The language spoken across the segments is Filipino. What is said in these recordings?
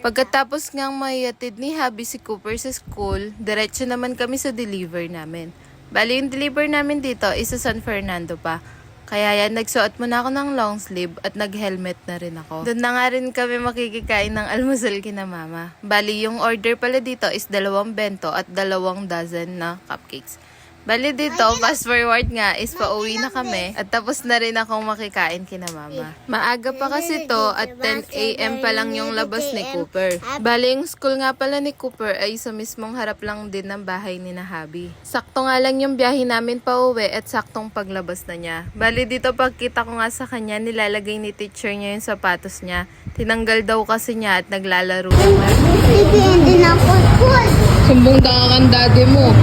Pagkatapos ngang maihatid ni Habi si Cooper sa school, diretso naman kami sa deliver namin. Bali yung deliver namin dito is sa San Fernando pa. Kaya yan, nagsuot muna ako ng long sleeve at nag-helmet na rin ako. Doon na nga rin kami makikikain ng almusal kina mama. Bali yung order pala dito is 2 bento at 2 dozen na cupcakes. Bali dito, fast forward nga is pauwi na kami at tapos na rin akong makikain kina mama. Maaga pa kasi to at 10 AM pa lang yung labas ni Cooper. Bali yung school nga pala ni Cooper ay sa mismong harap lang din ng bahay ni na Habi. Sakto nga lang yung biyahe namin pauwi at saktong paglabas na niya. Bali dito pagkita ko nga sa kanya, nilalagay ni teacher niya yung sapatos niya. Tinanggal daw kasi niya at naglalaro naman. Hindi na po. Sumbong ka kang daddy mo.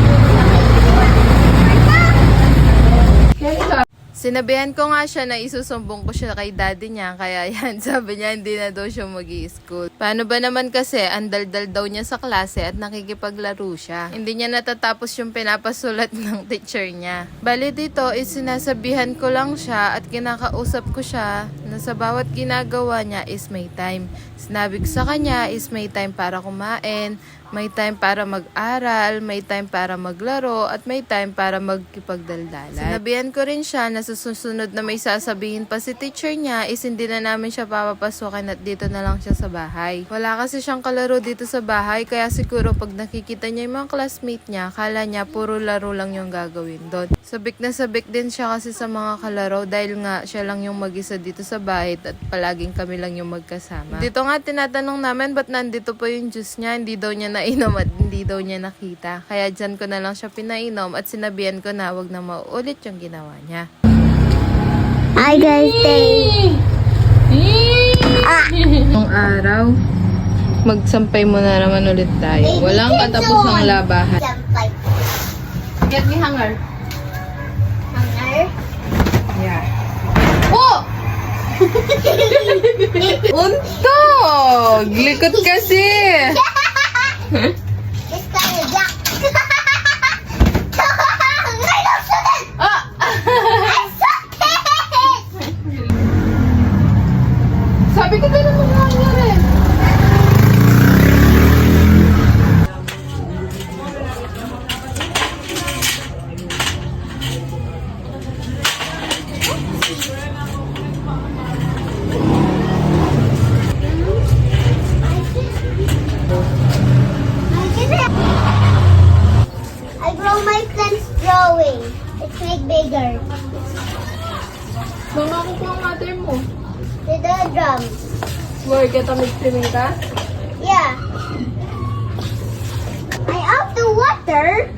Sinabihan ko nga siya na isusumbong ko siya kay daddy niya, kaya yan, sabi niya hindi na daw siya mag-i-school. Paano ba naman kasi, ang daldal daw niya sa klase at nakikipaglaro siya. Hindi niya natatapos yung pinapasulat ng teacher niya. Bali dito, sinasabihan ko lang siya at kinakausap ko siya na sa bawat ginagawa niya is may time. Sinabi ko sa kanya is may time para kumain, may time para mag-aral, may time para maglaro, at may time para magkipagdaldalan. Sinabihan ko rin siya na sa susunod na may sasabihin pa si teacher niya is hindi na namin siya papapasukin at dito na lang siya sa bahay. Wala kasi siyang kalaro dito sa bahay, kaya siguro pag nakikita niya yung mga classmate niya, kala niya puro laro lang yung gagawin doon. Sabik na sabik din siya kasi sa mga kalaro dahil nga siya lang yung mag-isa dito sa bahay at palaging kami lang yung magkasama. Dito nga tinatanong namin ba't nandito po yung juice niya, hindi daw niya nainom at hindi daw niya nakita. Kaya dyan ko na lang siya pinainom at sinabihan ko na wag na mauulit yung ginawa niya. Hi guys, Nung araw, magsampay mo na naman ulit tayo. Walang katapusang labahan. Sampay. Get me hanger. Hanger? Yeah. Oh! Untog! Likot kasi! It's kind of black. Ah! I suck it! Sabi ko din naman hanger eh. I grow my plants growing. It's make bigger. Mga ko ang mother mo. To the drums. Where kita mag-swimming ka? Yeah. I out the water.